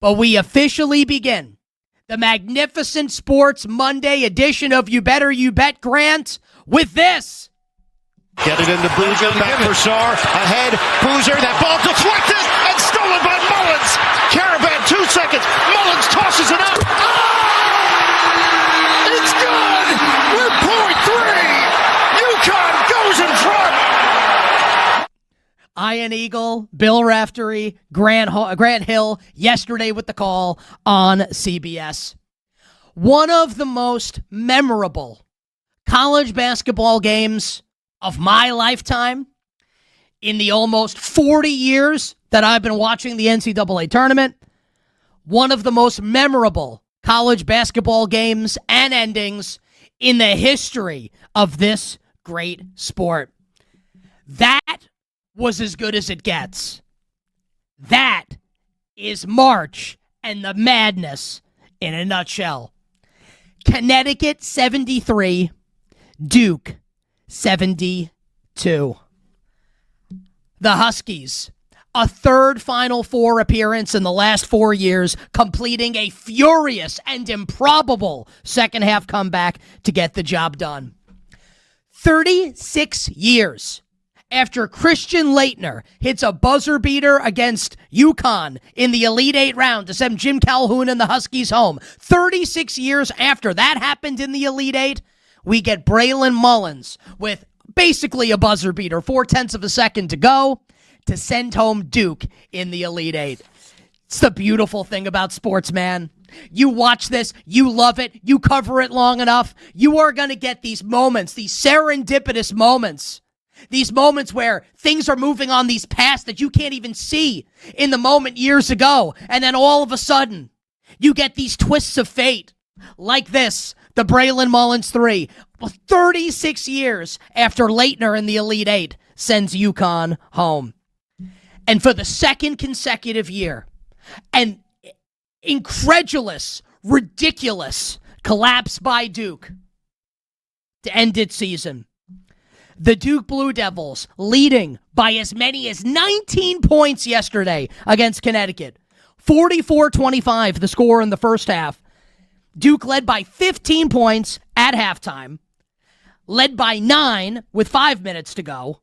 But we officially begin the magnificent Sports Monday edition of You Better You Bet, Grant, with this. Get it into Boozer, back for Saar, ahead, Boozer, that ball deflected and stolen by Mullins. Caravan, 2 seconds, Mullins tosses it up. Oh! It's good! We're point three! UConn goes in front! Ian Eagle, Bill Raftery, Grant Hill, yesterday with the call on CBS. One of the most memorable college basketball games of my lifetime in the almost 40 years that I've been watching the NCAA tournament. One of the most memorable college basketball games and endings in the history of this great sport. That was as good as it gets. That is March and the madness in a nutshell. Connecticut 73, Duke 72. The Huskies, a third Final Four appearance in the last 4 years, completing a furious and improbable second half comeback to get the job done. 36 years after Christian Laettner hits a buzzer beater against UConn in the Elite Eight round to send Jim Calhoun and the Huskies home. 36 years after that happened in the Elite Eight, we get Braylon Mullins with basically a buzzer beater, 0.4 of a second to go, to send home Duke in the Elite Eight. It's the beautiful thing about sports, man. You watch this, you love it, you cover it long enough, you are going to get these moments, these serendipitous moments. These moments where things are moving on these paths that you can't even see in the moment years ago. And then all of a sudden, you get these twists of fate like this, the Braylon Mullins 3. 36 years after Laettner in the Elite Eight sends UConn home. And for the second consecutive year, an incredulous, ridiculous collapse by Duke to end its season. The Duke Blue Devils leading by as many as 19 points yesterday against Connecticut. 44-25 the score in the first half. Duke led by 15 points at halftime. Led by 9 with 5 minutes to go.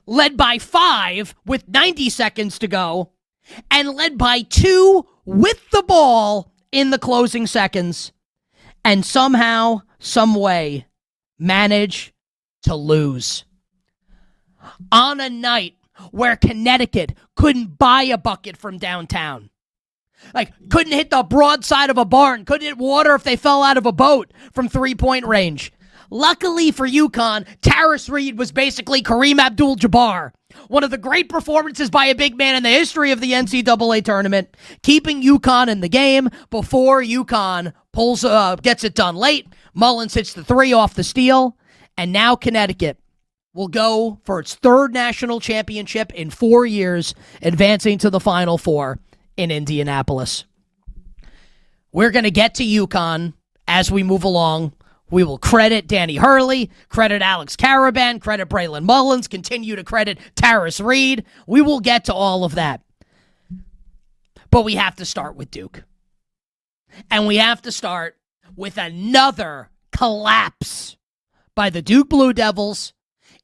Led by 5 with 90 seconds to go. And led by 2 with the ball in the closing seconds. And somehow, some way, manage to lose. On a night where Connecticut couldn't buy a bucket from downtown. Like, couldn't hit the broadside of a barn, couldn't hit water if they fell out of a boat from three-point range. Luckily for UConn, Taris Reed was basically Kareem Abdul-Jabbar. One of the great performances by a big man in the history of the NCAA tournament, keeping UConn in the game before UConn gets it done late. Mullins hits the 3 off the steal. And now Connecticut will go for its third national championship in 4 years, advancing to the Final Four in Indianapolis. We're going to get to UConn as we move along. We will credit Danny Hurley, credit Alex Caravan, credit Braylon Mullins, continue to credit Taris Reed. We will get to all of that. But we have to start with Duke. And we have to start with another collapse by the Duke Blue Devils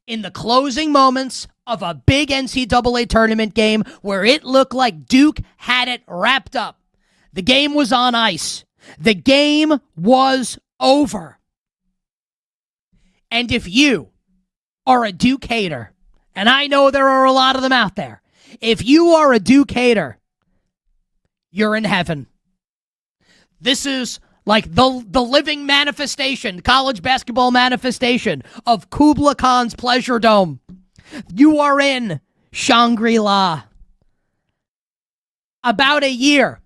in the closing moments of a big NCAA tournament game where it looked like Duke had it wrapped up. The game was on ice. The game was over. And if you are a Duke hater, and I know there are a lot of them out there, if you are a Duke hater, you're in heaven. This is like the living manifestation, college basketball manifestation of Kubla Khan's Pleasure Dome. You are in Shangri-La. About a year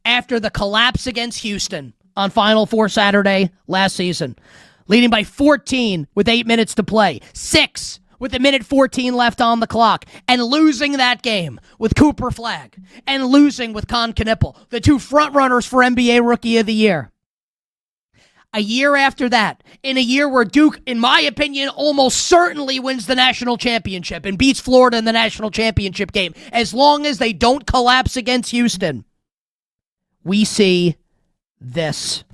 after the collapse against Houston on Final Four Saturday last season, leading by 14 with 8 minutes to play, 6 with 1:14 left on the clock, and losing that game with Cooper Flagg, and losing with Con Knipple, the 2 frontrunners for NBA Rookie of the Year. A year after that, in a year where Duke, in my opinion, almost certainly wins the national championship and beats Florida in the national championship game, as long as they don't collapse against Houston. we see this.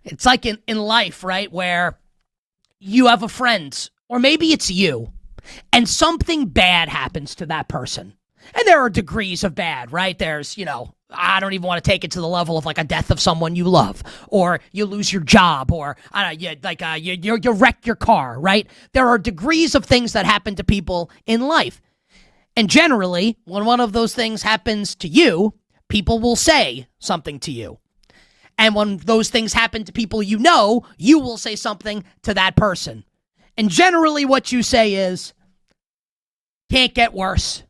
It's like in life, right, where you have a friend, or maybe it's you, and something bad happens to that person. And there are degrees of bad, right? There's, I don't even want to take it to the level of like a death of someone you love, or you lose your job, or you wreck your car, right? There are degrees of things that happen to people in life. And generally, when one of those things happens to you, people will say something to you. And when those things happen to people you know, you will say something to that person. And generally what you say is, can't get worse.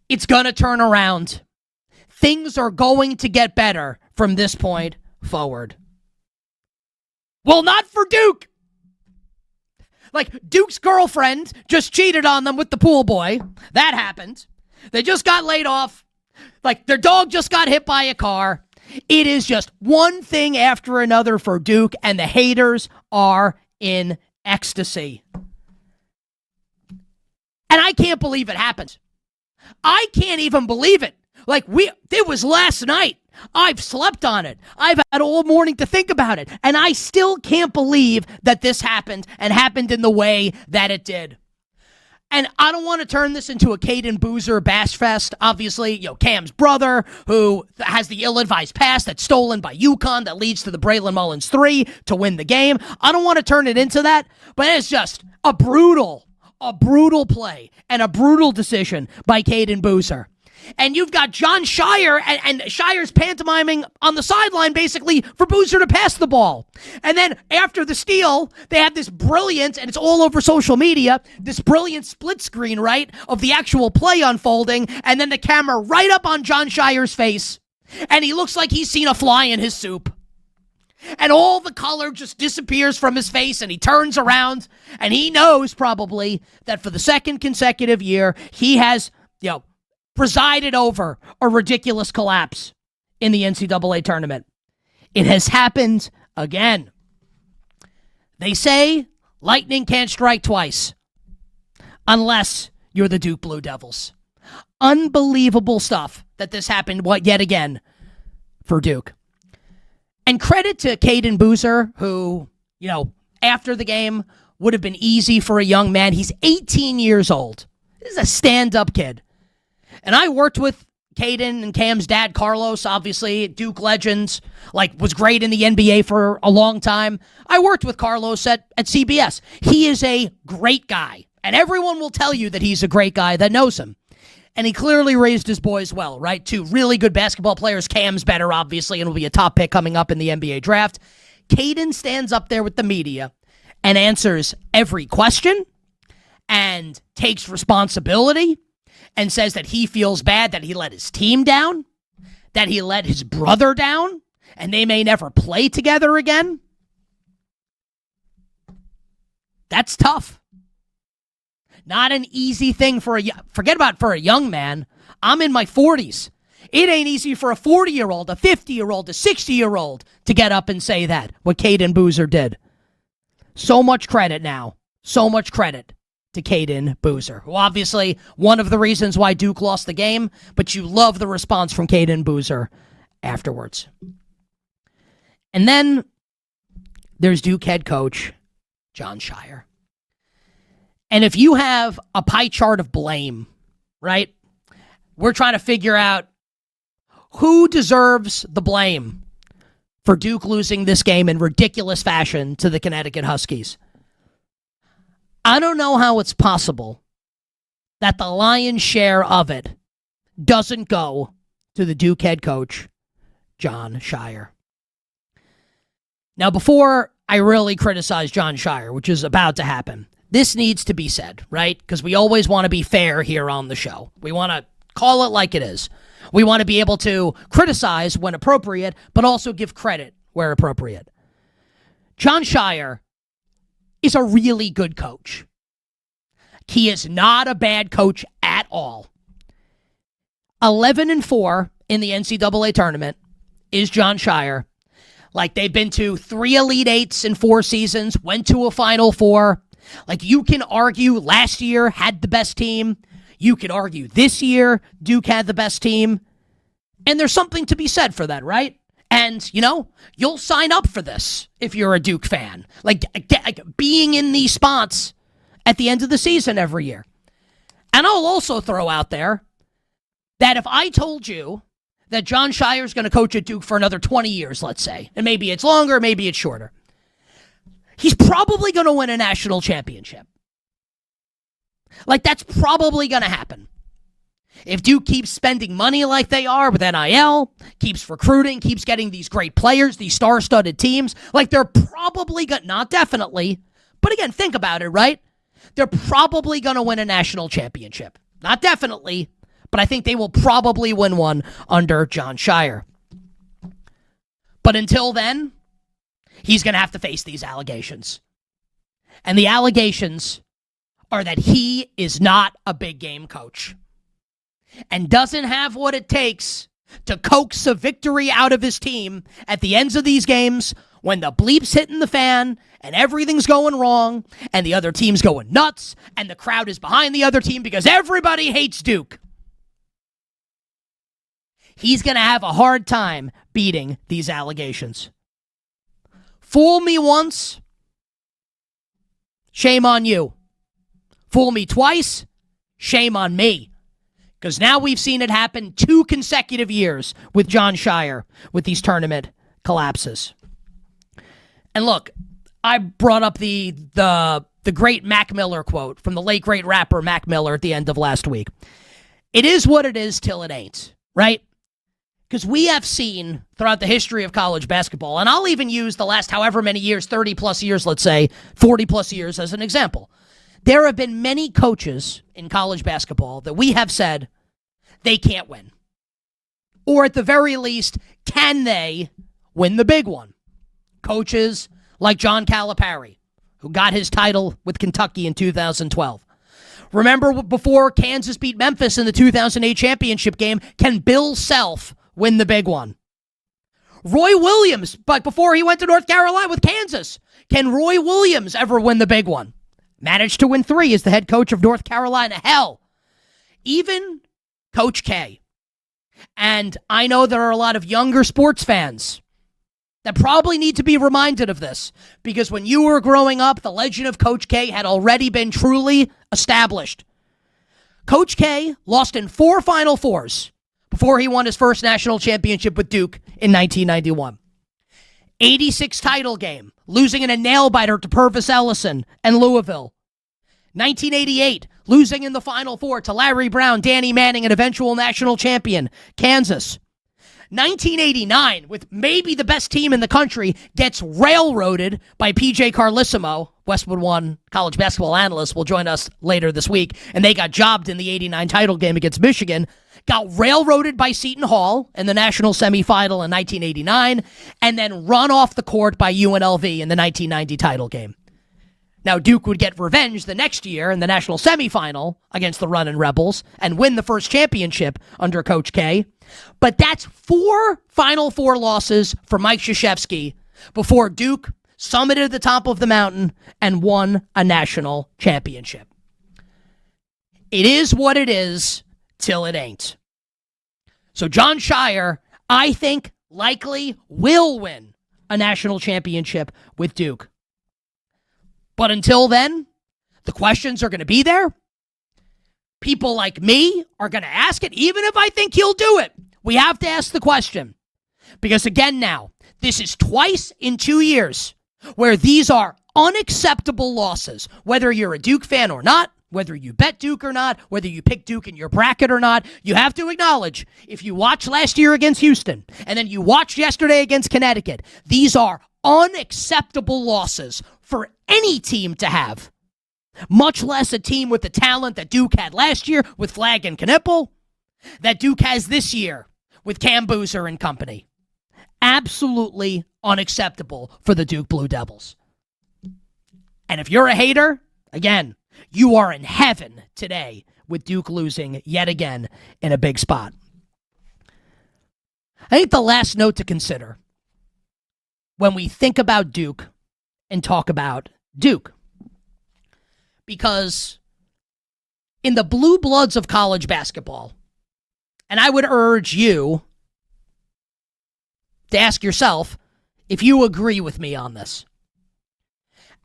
It's going to turn around. Things are going to get better from this point forward. Well, not for Duke. Like, Duke's girlfriend just cheated on them with the pool boy. That happened. They just got laid off. Like, their dog just got hit by a car. It is just one thing after another for Duke, and the haters are in ecstasy. And I can't believe it happened. I can't even believe it. Like, it was last night. I've slept on it. I've had all morning to think about it. And I still can't believe that this happened, and happened in the way that it did. And I don't want to turn this into a Caden Boozer bash fest. Obviously, Cam's brother, who has the ill-advised pass that's stolen by UConn that leads to the Braylon Mullins 3 to win the game. I don't want to turn it into that, but it's just a brutal play and a brutal decision by Caden Boozer. And you've got John Shire, and Shire's pantomiming on the sideline basically for Boozer to pass the ball. And then after the steal, they have this brilliant, and it's all over social media, this brilliant split screen, right, of the actual play unfolding, and then the camera right up on John Shire's face. And he looks like he's seen a fly in his soup. And all the color just disappears from his face, and he turns around, and he knows probably that for the second consecutive year, he has, presided over a ridiculous collapse in the NCAA tournament. It has happened again. They say lightning can't strike twice unless you're the Duke Blue Devils. Unbelievable stuff that this happened yet again for Duke. And credit to Caden Boozer, who, after the game would have been easy for a young man. He's 18 years old. This is a stand-up kid. And I worked with Caden and Cam's dad, Carlos, obviously, Duke legends, was great in the NBA for a long time. I worked with Carlos at CBS. He is a great guy, and everyone will tell you that he's a great guy that knows him. And he clearly raised his boys well, right? Two really good basketball players. Cam's better, obviously, and will be a top pick coming up in the NBA draft. Caden stands up there with the media and answers every question and takes responsibility and says that he feels bad that he let his team down, that he let his brother down, and they may never play together again. That's tough. Not an easy thing for a young man. I'm in my 40s. It ain't easy for a 40-year-old, a 50-year-old, a 60-year-old to get up and say that, what Caden Boozer did. So much credit now. So much credit to Caden Boozer, who obviously one of the reasons why Duke lost the game, but you love the response from Caden Boozer afterwards. And then there's Duke head coach John Shire. And if you have a pie chart of blame, right, we're trying to figure out who deserves the blame for Duke losing this game in ridiculous fashion to the Connecticut Huskies. I don't know how it's possible that the lion's share of it doesn't go to the Duke head coach, John Shire. Now, before I really criticize John Shire, which is about to happen, this needs to be said, right? Because we always want to be fair here on the show. We want to call it like it is. We want to be able to criticize when appropriate, but also give credit where appropriate. John Shire is a really good coach. He is not a bad coach at all. 11-4 in the NCAA tournament is John Shire. They've been to 3 Elite Eights in 4 seasons, went to a Final Four. You can argue last year had the best team. You could argue this year Duke had the best team. And there's something to be said for that, right? And, you'll sign up for this if you're a Duke fan. Like being in these spots at the end of the season every year. And I'll also throw out there that if I told you that Jon Scheyer's going to coach at Duke for another 20 years, let's say, and maybe it's longer, maybe it's shorter, he's probably going to win a national championship. Like, that's probably going to happen. If Duke keeps spending money like they are with NIL, keeps recruiting, keeps getting these great players, these star-studded teams, like they're probably going to, not definitely, but again, think about it, right? They're probably going to win a national championship. Not definitely, but I think they will probably win one under Jon Scheyer. But until then, he's going to have to face these allegations. And the allegations are that he is not a big game coach and doesn't have what it takes to coax a victory out of his team at the ends of these games when the bleep's hitting the fan and everything's going wrong and the other team's going nuts and the crowd is behind the other team because everybody hates Duke. He's going to have a hard time beating these allegations. Fool me once, shame on you. Fool me twice, shame on me. Because now we've seen it happen 2 consecutive years with Jon Scheyer with these tournament collapses. And look, I brought up the great Mac Miller quote from the late great rapper Mac Miller at the end of last week. It is what it is till it ain't, right? Because we have seen throughout the history of college basketball, and I'll even use the last however many years, 30 plus years, let's say, 40 plus years as an example. There have been many coaches in college basketball that we have said they can't win. Or at the very least, can they win the big one? Coaches like John Calipari, who got his title with Kentucky in 2012. Remember before Kansas beat Memphis in the 2008 championship game, can Bill Self win the big one? Roy Williams, but before he went to North Carolina with Kansas, can Roy Williams ever win the big one? Managed to win 3 as the head coach of North Carolina. Hell, even Coach K. And I know there are a lot of younger sports fans that probably need to be reminded of this, because when you were growing up, the legend of Coach K had already been truly established. Coach K lost in 4 Final Fours before he won his first national championship with Duke in 1991. 86 title game, losing in a nail-biter to Purvis Ellison and Louisville. 1988, losing in the Final Four to Larry Brown, Danny Manning, and eventual national champion, Kansas. 1989, with maybe the best team in the country, gets railroaded by PJ Carlissimo. Westwood One college basketball analyst will join us later this week, and they got jobbed in the 89 title game against Michigan. Got railroaded by Seton Hall in the national semifinal in 1989, and then run off the court by UNLV in the 1990 title game. Now, Duke would get revenge the next year in the national semifinal against the Runnin' Rebels and win the first championship under Coach K. But that's 4 Final Four losses for Mike Krzyzewski before Duke summited the top of the mountain and won a national championship. It is what it is till it ain't. So Jon Scheyer, I think, likely will win a national championship with Duke. But until then, the questions are going to be there. People like me are going to ask it, even if I think he'll do it. We have to ask the question. Because again now, this is twice in 2 years where these are unacceptable losses, whether you're a Duke fan or not, whether you bet Duke or not, whether you pick Duke in your bracket or not. You have to acknowledge, if you watched last year against Houston, and then you watched yesterday against Connecticut, these are unacceptable losses for any team to have, much less a team with the talent that Duke had last year with Flagg and Knipple, that Duke has this year with Cam Boozer and company. Absolutely unacceptable for the Duke Blue Devils. And if you're a hater, again, you are in heaven today with Duke losing yet again in a big spot. I think the last note to consider when we think about Duke and talk about Duke, because in the blue bloods of college basketball, and I would urge you to ask yourself if you agree with me on this.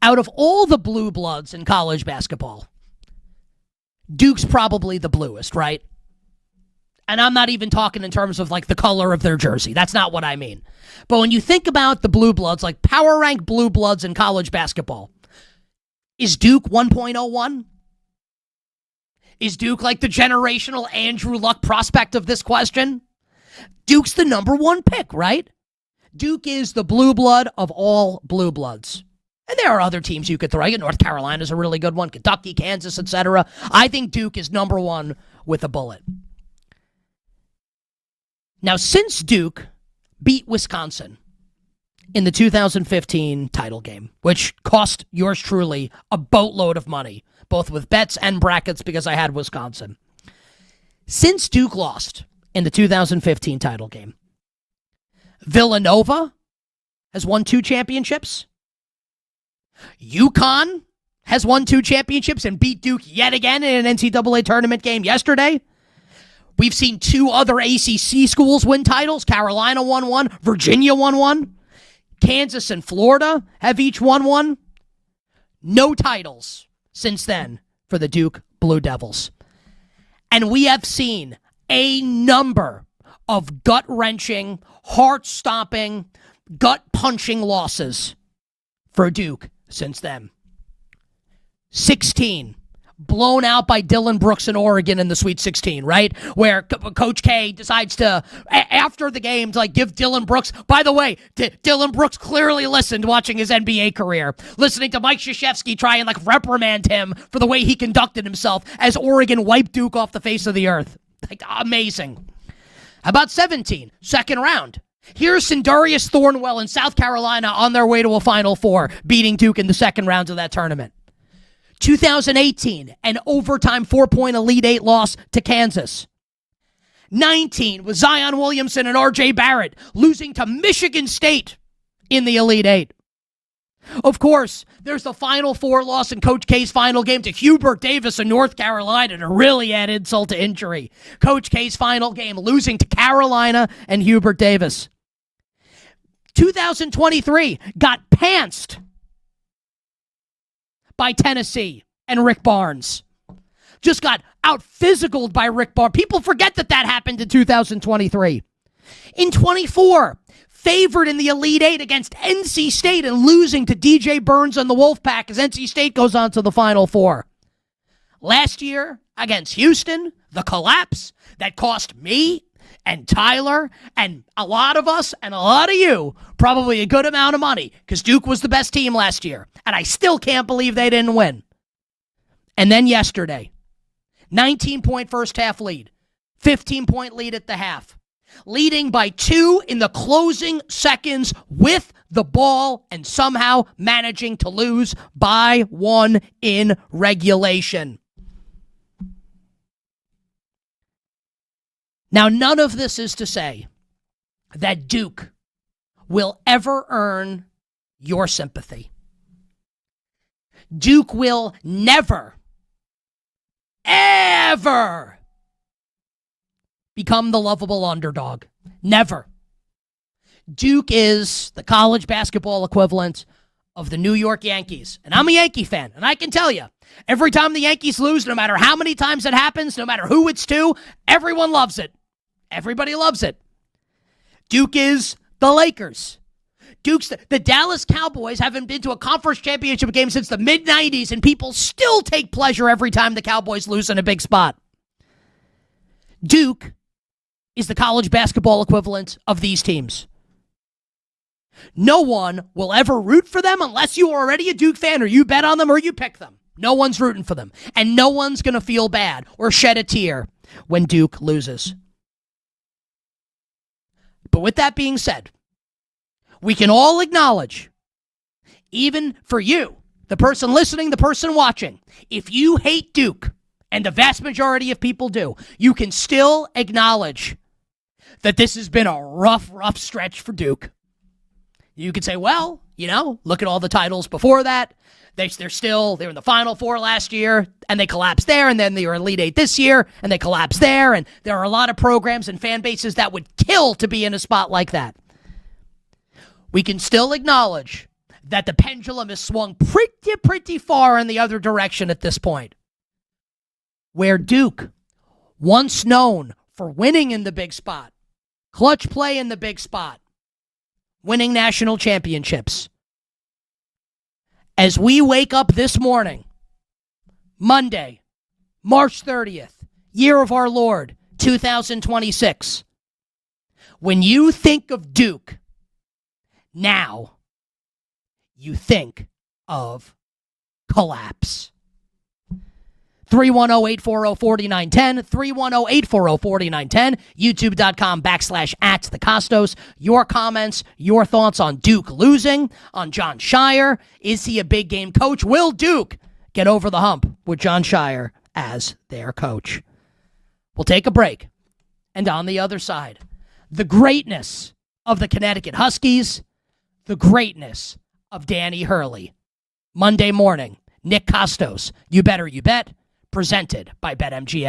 Out of all the blue bloods in college basketball, Duke's probably the bluest, right? And I'm not even talking in terms of like the color of their jersey. That's not what I mean. But when you think about the blue bloods, like power rank blue bloods in college basketball, is Duke 1.01? Is Duke like the generational Andrew Luck prospect of this question? Duke's the number one pick, right? Duke is the blue blood of all blue bloods. And there are other teams you could throw. North Carolina's a really good one. Kentucky, Kansas, etc. I think Duke is number one with a bullet. Now, since Duke beat Wisconsin in the 2015 title game, which cost yours truly a boatload of money, both with bets and brackets because I had Wisconsin. Since Duke lost in the 2015 title game, Villanova has won 2 championships. UConn has won 2 championships and beat Duke yet again in an NCAA tournament game yesterday. We've seen 2 other ACC schools win titles. Carolina won 1. Virginia won 1. Kansas and Florida have each won 1. No titles since then for the Duke Blue Devils. And we have seen a number of gut-wrenching, heart-stomping, gut-punching losses for Duke since then. 16. Blown out by Dylan Brooks in Oregon in the Sweet 16, right? Where Coach K decides to, after the game, to like give Dylan Brooks, by the way, Dylan Brooks clearly listened watching his NBA career, listening to Mike Krzyzewski try and like reprimand him for the way he conducted himself as Oregon wiped Duke off the face of the earth. Like, amazing. How about 17, second round? Here's Sindarius Thornwell in South Carolina on their way to a Final Four, beating Duke in the second round of that tournament. 2018, an overtime 4-point Elite Eight loss to Kansas. 19 with Zion Williamson and R.J. Barrett losing to Michigan State in the Elite Eight. Of course, there's the Final Four loss in Coach K's final game to Hubert Davis in North Carolina to really add insult to injury. Coach K's final game losing to Carolina and Hubert Davis. 2023 got pantsed by Tennessee and Rick Barnes. Just got out-physicaled by Rick Barnes. People forget that happened in 2023. In 24, favored in the Elite Eight against NC State and losing to DJ Burns and the Wolfpack as NC State goes on to the Final Four. Last year, against Houston, the collapse that cost me and Tyler and a lot of us and a lot of you probably a good amount of money because Duke was the best team last year. And I still can't believe they didn't win. And then yesterday, 19-point first half lead, 15-point lead at the half, leading by 2 in the closing seconds with the ball and somehow managing to lose by 1 in regulation. Now, none of this is to say that Duke will ever earn your sympathy. Duke will never, ever become the lovable underdog. Never. Duke is the college basketball equivalent of the New York Yankees. And I'm a Yankee fan, and I can tell you, every time the Yankees lose, no matter how many times it happens, no matter who it's to, everyone loves it. Everybody loves it. Duke is the Lakers. Duke's the Dallas Cowboys haven't been to a conference championship game since the mid-90s, and people still take pleasure every time the Cowboys lose in a big spot. Duke is the college basketball equivalent of these teams. No one will ever root for them unless you are already a Duke fan or you bet on them or you pick them. No one's rooting for them. And no one's going to feel bad or shed a tear when Duke loses. But with that being said, we can all acknowledge, even for you, the person listening, the person watching, if you hate Duke, and the vast majority of people do, you can still acknowledge that this has been a rough stretch for Duke. You could say, well, look at all the titles before that. They were in the Final Four last year, and they collapsed there, and then they were Elite Eight this year, and they collapsed there, and there are a lot of programs and fan bases that would kill to be in a spot like that. we can still acknowledge that the pendulum has swung pretty far in the other direction at this point. Where Duke, once known for winning in the big spot, clutch play in the big spot, winning national championships. As we wake up this morning, Monday, March 30th, year of our Lord, 2026, when you think of Duke, now you think of collapse. 310-840-4910, 310-840-4910, youtube.com/@the Kostos. Your comments, your thoughts on Duke losing, on Jon Scheyer. Is he a big game coach? Will Duke get over the hump with Jon Scheyer as their coach? We'll take a break. And on the other side, the greatness of the Connecticut Huskies, the greatness of Danny Hurley. Monday morning, Nick Kostos, You Better You Bet, presented by BetMGM.